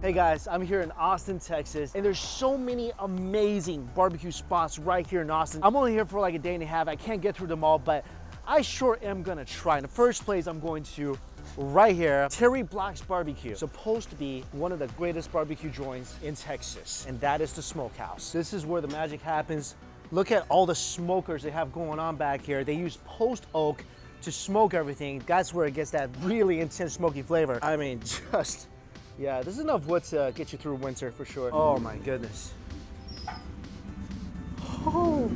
Hey guys, I'm here in Austin, Texas, and there's so many amazing barbecue spots right here in Austin. I'm only here for like a day and a half. I can't get through them all, but I sure am gonna try. In the first place, I'm going to right here, Terry Black's Barbecue. Supposed to be one of the greatest barbecue joints in Texas, and that is the smokehouse. This is where the magic happens. Look at all the smokers they have going on back here. They use post oak to smoke everything. That's where it gets that really intense smoky flavor. I mean, just, yeah, this is enough wood to get you through winter for sure. Oh my goodness. Oh,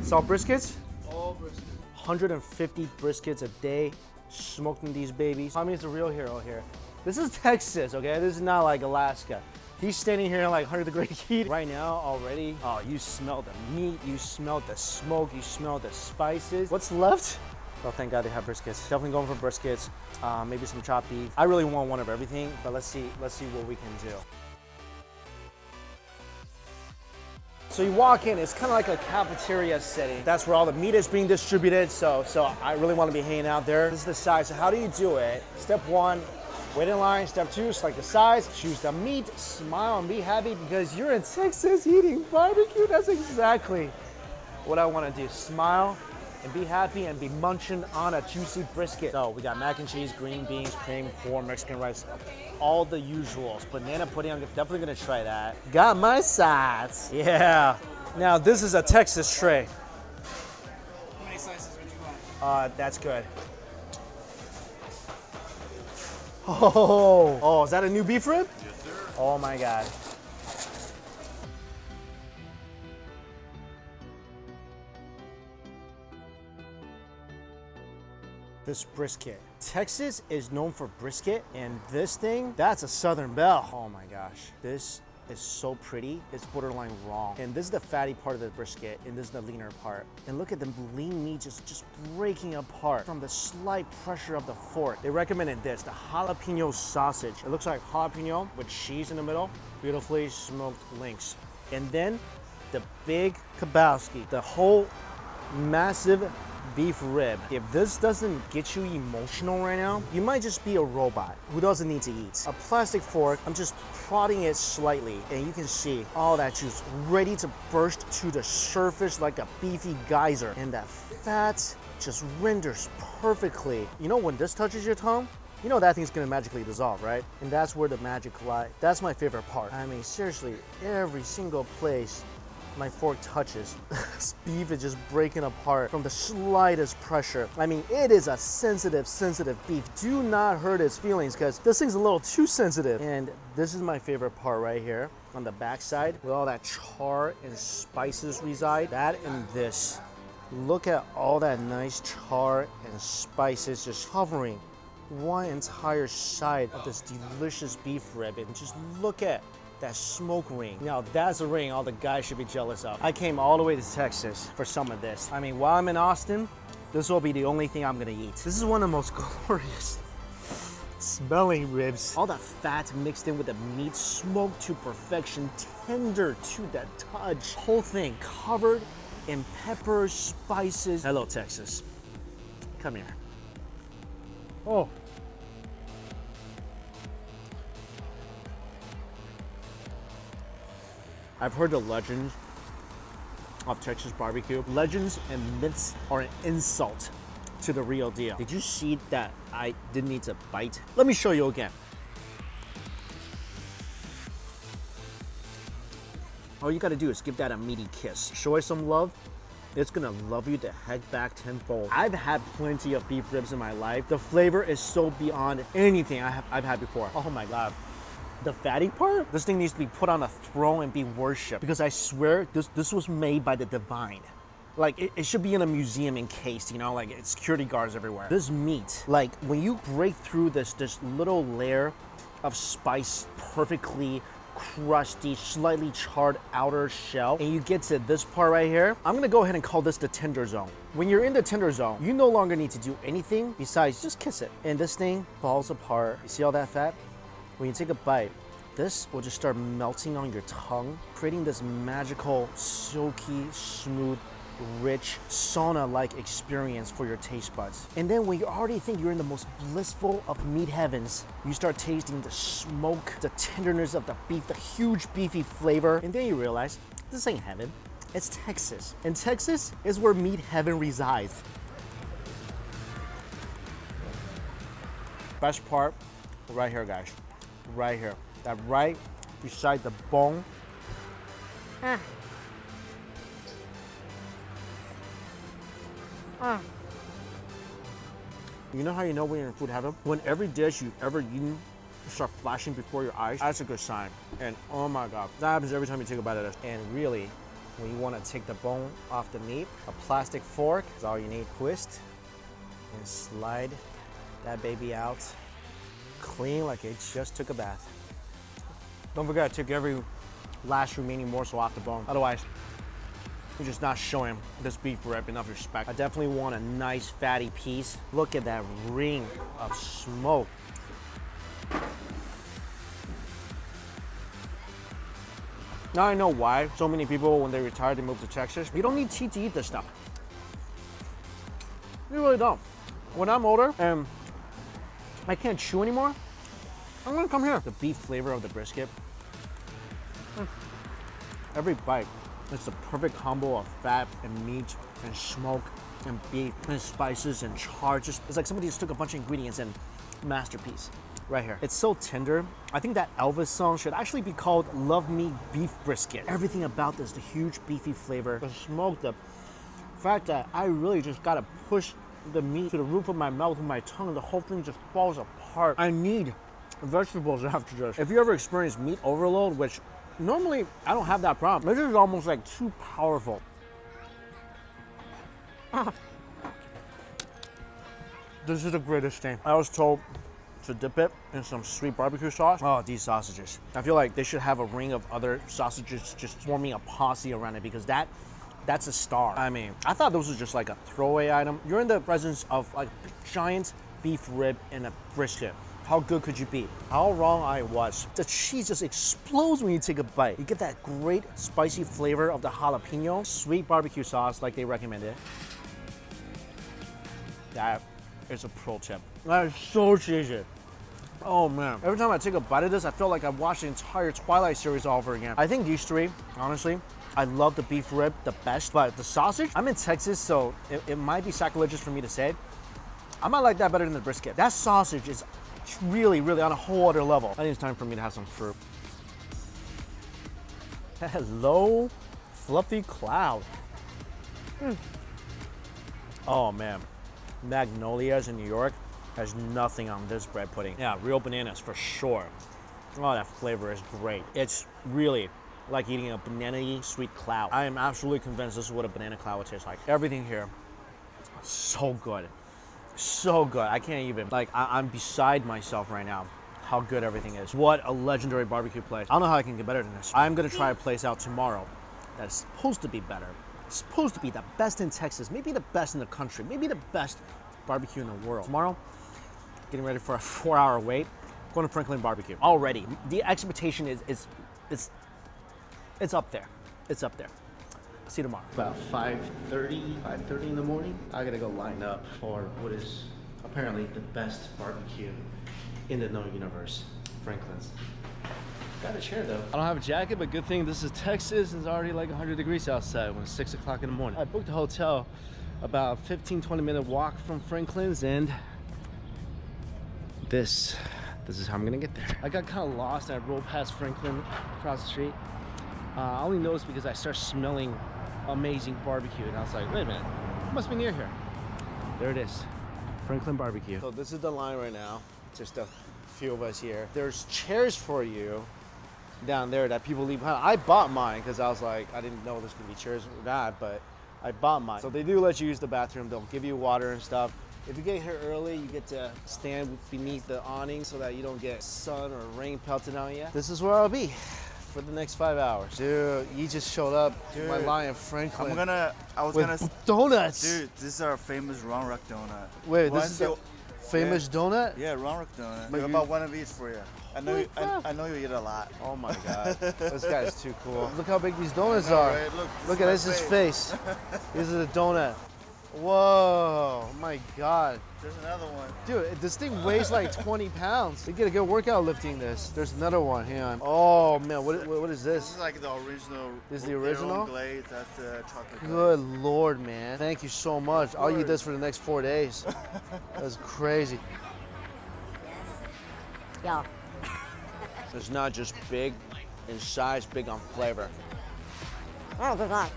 salt briskets? All briskets. 150 briskets a day, smoked in these babies. I mean, it's the real hero here. This is Texas, okay? This is not like Alaska. He's standing here in like 100-degree heat right now already. Oh, you smell the meat, you smell the smoke, you smell the spices. What's left? Oh, thank God they have briskets. Definitely going for briskets, maybe some chopped beef. I really want one of everything, but let's see what we can do. So you walk in, it's kind of like a cafeteria setting. That's where all the meat is being distributed, so I really want to be hanging out there. This is the size, so how do you do it? Step one, wait in line. Step two, select the size, choose the meat, smile and be happy because you're in Texas eating barbecue. That's exactly what I want to do. Smile and be happy and be munching on a juicy brisket. So we got mac and cheese, green beans, cream, corn, Mexican rice, all the usuals. Banana pudding, I'm definitely gonna try that. Got my sides. Yeah. Now this is a Texas tray. How many slices would you want? That's good. Oh, is that a new beef rib? Yes, sir. Oh my God. This brisket. Texas is known for brisket, and this thing, that's a Southern belle. Oh my gosh. This is so pretty. It's borderline raw. And this is the fatty part of the brisket, and this is the leaner part. And look at the lean meat just breaking apart from the slight pressure of the fork. They recommended this, the jalapeno sausage. It looks like jalapeno with cheese in the middle, beautifully smoked links. And then the big Kabowski, the whole massive beef rib. If this doesn't get you emotional right now, you might just be a robot who doesn't need to eat. A plastic fork, I'm just prodding it slightly, and you can see all that juice ready to burst to the surface like a beefy geyser. And that fat just renders perfectly. You know when this touches your tongue, you know that thing's gonna magically dissolve, right? And that's where the magic lies. That's my favorite part. I mean, seriously, every single place my fork touches, this beef is just breaking apart from the slightest pressure. I mean, it is a sensitive beef. Do not hurt its feelings because this thing's a little too sensitive. And this is my favorite part right here on the backside where all that char and spices reside. That and this. Look at all that nice char and spices just covering one entire side of this delicious beef rib. And just look at that smoke ring. Now that's a ring all the guys should be jealous of. I came all the way to Texas for some of this. I mean, while I'm in Austin, this will be the only thing I'm gonna eat. This is one of the most glorious smelling ribs. All that fat mixed in with the meat, smoked to perfection, tender to the touch. Whole thing covered in peppers, spices. Hello, Texas. Come here. Oh. I've heard the legends of Texas barbecue. Legends and myths are an insult to the real deal. Did you see that I didn't need to bite? Let me show you again. All you gotta do is give that a meaty kiss. Show it some love. It's gonna love you the heck back tenfold. I've had plenty of beef ribs in my life. The flavor is so beyond anything I've had before. Oh my God. The fatty part, this thing needs to be put on a throne and be worshipped because I swear this was made by the divine. Like it should be in a museum encased, you know, like it's security guards everywhere. This meat, like when you break through this little layer of spice, perfectly crusty, slightly charred outer shell, and you get to this part right here, I'm gonna go ahead and call this the tender zone. When you're in the tender zone, you no longer need to do anything besides just kiss it. And this thing falls apart. You see all that fat? When you take a bite, this will just start melting on your tongue, creating this magical, silky, smooth rich, sauna-like experience for your taste buds. And then when you already think you're in the most blissful of meat heavens, you start tasting the smoke, the tenderness of the beef, the huge beefy flavor, and then you realize, this ain't heaven, it's Texas. And Texas is where meat heaven resides. Best part, right here, guys. Right here. That right beside the bone. You know how you know when you're in food heaven? When every dish you've ever eaten start flashing before your eyes, that's a good sign. And oh my God, that happens every time you take a bite of this. And really, when you want to take the bone off the meat, a plastic fork is all you need. Twist and slide that baby out clean like it just took a bath. Don't forget to take every last remaining morsel off the bone. Otherwise, you're just not showing this beef rib enough respect. I definitely want a nice fatty piece. Look at that ring of smoke. Now I know why so many people, when they retire, they move to Texas. You don't need teeth to eat this stuff. You really don't. When I'm older and I can't chew anymore, I'm gonna come here. The beef flavor of the brisket. Every bite, it's the perfect combo of fat and meat and smoke and beef and spices and char. It's like somebody just took a bunch of ingredients and masterpiece. Right here. It's so tender. I think that Elvis song should actually be called Love Me Beef Brisket. Everything about this, the huge beefy flavor, the smoke, the fact that I really just gotta push the meat to the roof of my mouth with my tongue and the whole thing just falls apart. I need vegetables after this. If you ever experience meat overload, which normally I don't have that problem, this is almost like too powerful. This is the greatest thing. I was told to dip it in some sweet barbecue sauce. Oh, these sausages. I feel like they should have a ring of other sausages just forming a posse around it, because that's a star. I mean, I thought this was just like a throwaway item. You're in the presence of like giant beef rib and a brisket. How good could you be? How wrong I was. The cheese just explodes when you take a bite. You get that great spicy flavor of the jalapeno, sweet barbecue sauce like they recommended. That is a pro tip. That is so cheesy. Oh man. Every time I take a bite of this, I feel like I've watched the entire Twilight series all over again. I think these three, honestly, I love the beef rib the best, but the sausage, I'm in Texas, so it might be sacrilegious for me to say. I might like that better than the brisket. That sausage is really, really on a whole other level. I think it's time for me to have some fruit. Hello, fluffy cloud. Oh man. Magnolias in New York has nothing on this bread pudding. Yeah, real bananas for sure. Oh, that flavor is great. It's really like eating a banana-y sweet cloud. I am absolutely convinced this is what a banana cloud would taste like. Everything here, so good. So good. I can't even, like, I'm beside myself right now how good everything is. What a legendary barbecue place. I don't know how I can get better than this. I'm gonna try a place out tomorrow that's supposed to be better. Supposed to be the best in Texas, maybe the best in the country, maybe the best barbecue in the world. Tomorrow, getting ready for a 4-hour wait, going to Franklin Barbecue. Already, the expectation is it's up there. It's up there. See you tomorrow. About 5:30 in the morning. I gotta go line up for what is apparently the best barbecue in the known universe, Franklin's. Got a chair though. I don't have a jacket, but good thing this is Texas. It's already like 100 degrees outside when it's 6 o'clock in the morning. I booked a hotel about 15-20 minute walk from Franklin's, and this is how I'm gonna get there. I got kind of lost and I rolled past Franklin across the street. I only noticed because I started smelling amazing barbecue, and I was like, wait a minute, it must be near here. There it is, Franklin Barbecue. So this is the line right now, just a few of us here. There's chairs for you down there that people leave behind. I bought mine because I was like, I didn't know there's gonna be chairs or that, but I bought mine. So they do let you use the bathroom. They'll give you water and stuff. If you get here early, you get to stand beneath the awning so that you don't get sun or rain pelting on you. This is where I'll be for the next 5 hours. Dude, you just showed up to my line in Franklin. I was gonna donuts. Dude, this is our famous Round Rock donut. Wait, this is a famous donut? Yeah, Round Rock donut. What about one of these for you? I know you eat a lot. Oh my God, this guy's too cool. Look how big these donuts are. Right? Look at this, his face. This is a donut. Whoa, my God. There's another one. Dude, this thing weighs like 20 pounds. You get a good workout lifting this. There's another one, hang on. Oh man, what is This this? is like the original. This is the their original? own glaze. That's the chocolate glaze. Good Lord, man. Thank you so much. I'll eat this for the next 4 days. That's crazy. Yo. It's not just big in size, big on flavor. Oh, good God.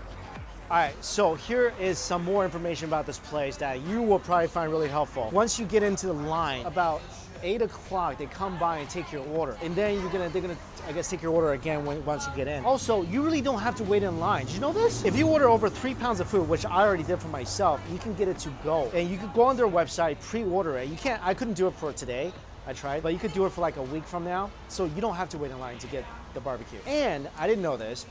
All right, so here is some more information about this place that you will probably find really helpful. Once you get into the line, about 8 o'clock, they come by and take your order. And then they're gonna, I guess, take your order again once you get in. Also, you really don't have to wait in line. Did you know this? If you order over 3 pounds of food, which I already did for myself, you can get it to go. And you could go on their website, pre-order it. I couldn't do it for today. I tried, but you could do it for like a week from now. So you don't have to wait in line to get the barbecue. And I didn't know this,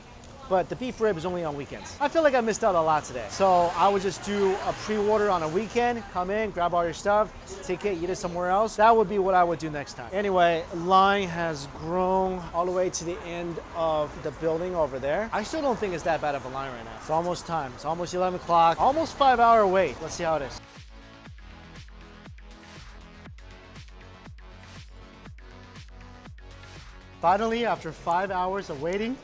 but the beef rib is only on weekends. I feel like I missed out a lot today. So I would just do a pre-order on a weekend, come in, grab all your stuff, take it, eat it somewhere else. That would be what I would do next time. Anyway, line has grown all the way to the end of the building over there. I still don't think it's that bad of a line right now. It's almost time. It's almost 11 o'clock, almost 5-hour wait. Let's see how it is. Finally, after 5 hours of waiting,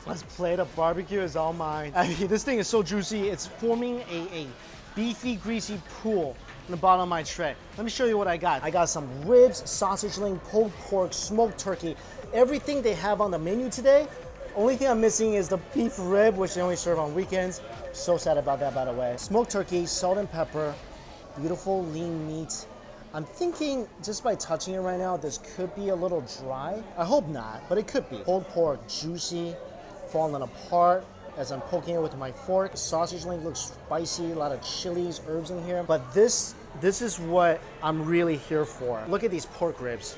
this plate of barbecue is all mine. I mean, this thing is so juicy. It's forming a beefy, greasy pool in the bottom of my tray. Let me show you what I got. I got some ribs, sausage link, pulled pork, smoked turkey. Everything they have on the menu today. Only thing I'm missing is the beef rib, which they only serve on weekends. So sad about that, by the way. Smoked turkey, salt and pepper, beautiful lean meat. I'm thinking, just by touching it right now, this could be a little dry. I hope not, but it could be. Pulled pork, juicy, falling apart as I'm poking it with my fork. The sausage link looks spicy, a lot of chilies, herbs in here. But this is what I'm really here for. Look at these pork ribs.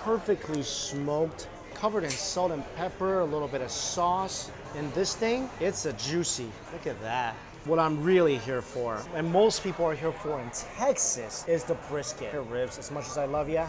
Perfectly smoked, covered in salt and pepper, a little bit of sauce. And this thing, it's a juicy. Look at that. What I'm really here for, and most people are here for in Texas, is the brisket. Here, ribs, as much as I love ya,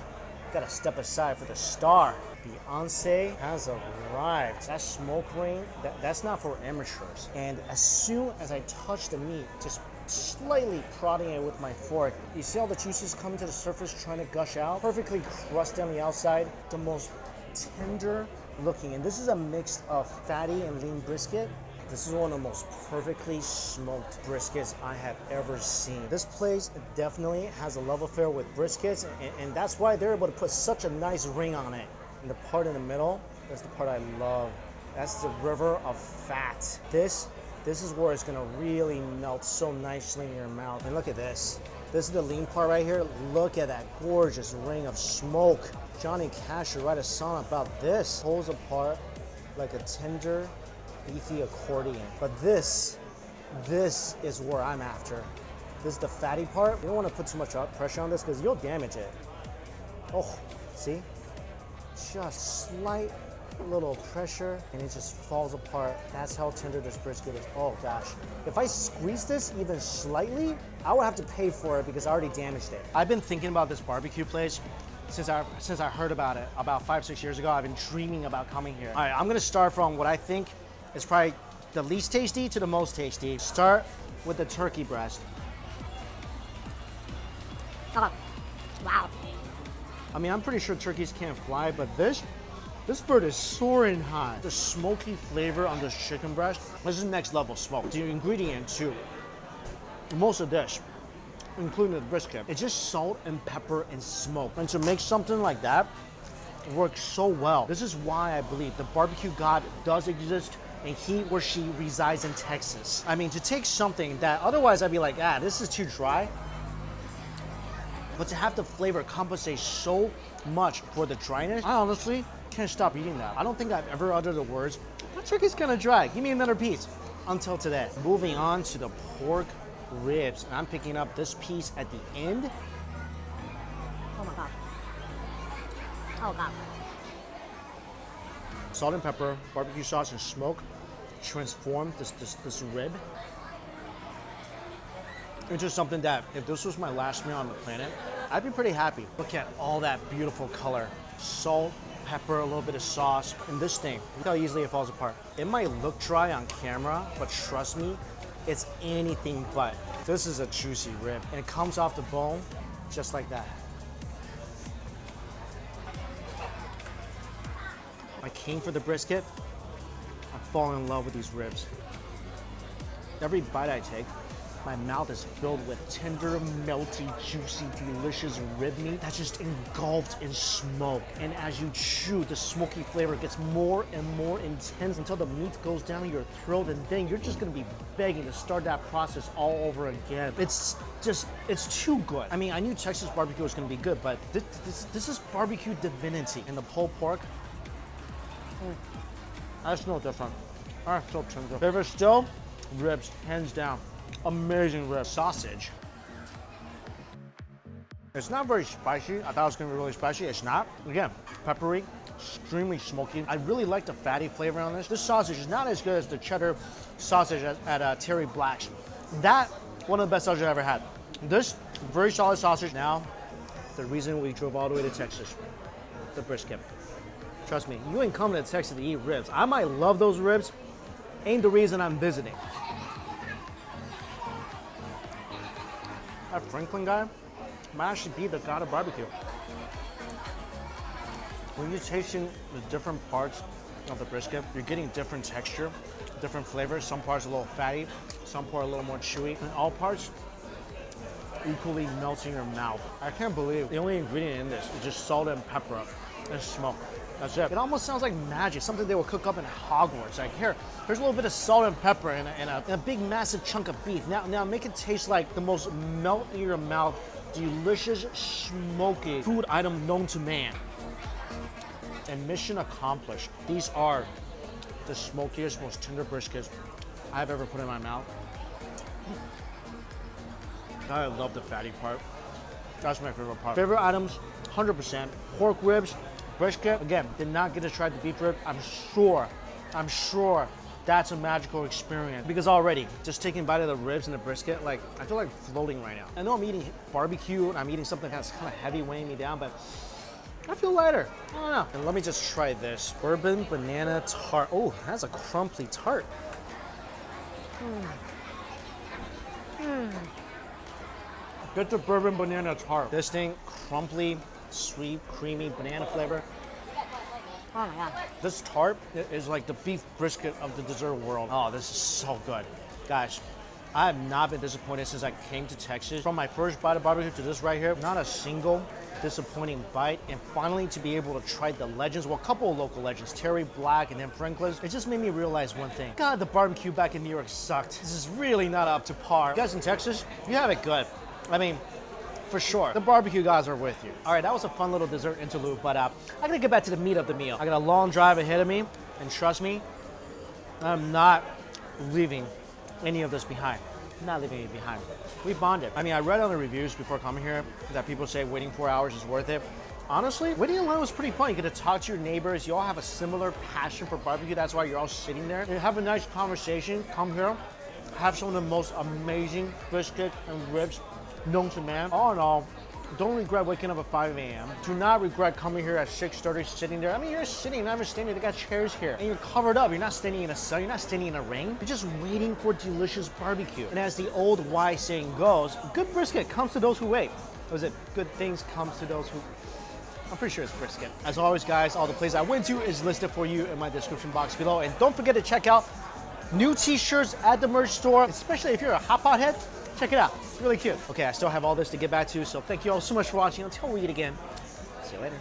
gotta step aside for the star. Beyonce has arrived. That smoke ring, that's not for amateurs. And as soon as I touch the meat, just slightly prodding it with my fork, you see all the juices coming to the surface trying to gush out? Perfectly crusty on the outside, the most tender looking. And this is a mix of fatty and lean brisket. This is one of the most perfectly smoked briskets I have ever seen. This place definitely has a love affair with briskets, and that's why they're able to put such a nice ring on it. And the part in the middle, that's the part I love. That's the river of fat. This is where it's gonna really melt so nicely in your mouth. And look at this. This is the lean part right here. Look at that gorgeous ring of smoke. Johnny Cash should write a song about this. Pulls apart like a tender, beefy accordion. But this is where I'm after. This is the fatty part. You don't want to put too much pressure on this because you'll damage it. Oh, see? Just slight little pressure and it just falls apart. That's how tender this brisket is. Oh gosh. If I squeeze this even slightly, I would have to pay for it because I already damaged it. I've been thinking about this barbecue place since I heard about it about 5-6 years ago. I've been dreaming about coming here. All right, I'm gonna start from what I think is probably the least tasty to the most tasty. Start with the turkey breast. Oh, wow. I mean, I'm pretty sure turkeys can't fly, but this bird is soaring high. The smoky flavor on this chicken breast, this is next level smoke. The ingredient too, most of this, including the brisket, it's just salt and pepper and smoke. And to make something like that work so well. This is why I believe the barbecue god does exist and he or she resides in Texas. I mean, to take something that otherwise I'd be like, this is too dry, but to have the flavor compensate so much for the dryness, I honestly can't stop eating that. I don't think I've ever uttered the words, that turkey's kind of dry, give me another piece, until today. Moving on to the pork ribs, and I'm picking up this piece at the end. Oh my God. Oh God. Salt and pepper, barbecue sauce, and smoke transform this rib into something that, if this was my last meal on the planet, I'd be pretty happy. Look at all that beautiful color. salt, pepper, a little bit of sauce. And this thing, look how easily it falls apart. It might look dry on camera, but trust me, it's anything but. This is a juicy rib, and it comes off the bone just like that. I came for the brisket. I'm falling in love with these ribs. Every bite I take, my mouth is filled with tender, melty, juicy, delicious rib meat that's just engulfed in smoke. And as you chew, the smoky flavor gets more and more intense until the meat goes down your throat, and then you're just gonna be begging to start that process all over again. It's too good. I mean, I knew Texas barbecue was gonna be good, but this is barbecue divinity. And the pulled pork, that's no different. That's so tender. Favorite still, ribs, hands down. Amazing rib. Sausage. It's not very spicy. I thought it was gonna be really spicy. It's not. Again, peppery, extremely smoky. I really like the fatty flavor on this. This sausage is not as good as the cheddar sausage at Terry Black's. That, one of the best sausages I've ever had. This, very solid sausage. Now, the reason we drove all the way to Texas, the brisket. Trust me, you ain't coming to Texas to eat ribs. I might love those ribs, ain't the reason I'm visiting. That Franklin guy might actually be the god of barbecue. When you're tasting the different parts of the brisket, you're getting different texture, different flavors. Some parts a little fatty, some parts a little more chewy, and all parts equally melting in your mouth. I can't believe the only ingredient in this is just salt and pepper and smoke. That's it. It almost sounds like magic, something they will cook up in Hogwarts. Like here's a little bit of salt and pepper and a big massive chunk of beef. Now make it taste like the most melt in your mouth, delicious, smoky food item known to man. And mission accomplished. These are the smokiest, most tender briskets I've ever put in my mouth. I love the fatty part. That's my favorite part. Favorite items, 100%. Pork ribs, brisket. Again, did not get to try the beef rib. I'm sure that's a magical experience. Because already, just taking a bite of the ribs and the brisket, like, I feel like floating right now. I know I'm eating barbecue and I'm eating something that's kind of heavy weighing me down, but I feel lighter. I don't know. And let me just try this. Bourbon banana tart. Oh, that's a crumply tart. Get the bourbon banana tart. This thing, crumply, sweet, creamy, banana flavor. Oh my God. This tart is like the beef brisket of the dessert world. Oh, this is so good. Guys, I have not been disappointed since I came to Texas. From my first bite of barbecue to this right here, not a single disappointing bite. And finally to be able to try the legends, well, a couple of local legends, Terry Black and then Franklin's, it just made me realize one thing. God, the barbecue back in New York sucked. This is really not up to par. You guys in Texas, you have it good. I mean, for sure. The barbecue guys are with you. All right, that was a fun little dessert interlude, but I gotta get back to the meat of the meal. I got a long drive ahead of me, and trust me, I'm not leaving any of this behind. I'm not leaving it behind. We bonded. I mean, I read on the reviews before coming here that people say waiting 4 hours is worth it. Honestly, waiting in line was pretty fun. You get to talk to your neighbors. You all have a similar passion for barbecue. That's why you're all sitting there. You have a nice conversation. Come here, have some of the most amazing brisket and ribs known to man. All in all, don't regret waking up at 5 a.m. Do not regret coming here at 6:30, sitting there. I mean, you're sitting, not even standing. They got chairs here, and you're covered up. You're not standing in a sun. You're not standing in a ring. You're just waiting for delicious barbecue. And as the old wise saying goes, good brisket comes to those who wait. Or is it good things comes to those who? I'm pretty sure it's brisket. As always, guys, all the places I went to is listed for you in my description box below. And don't forget to check out new t-shirts at the merch store, especially if you're a hot pot head. Check it out. It's really cute. Okay, I still have all this to get back to, so thank you all so much for watching. Until we eat again, see you later.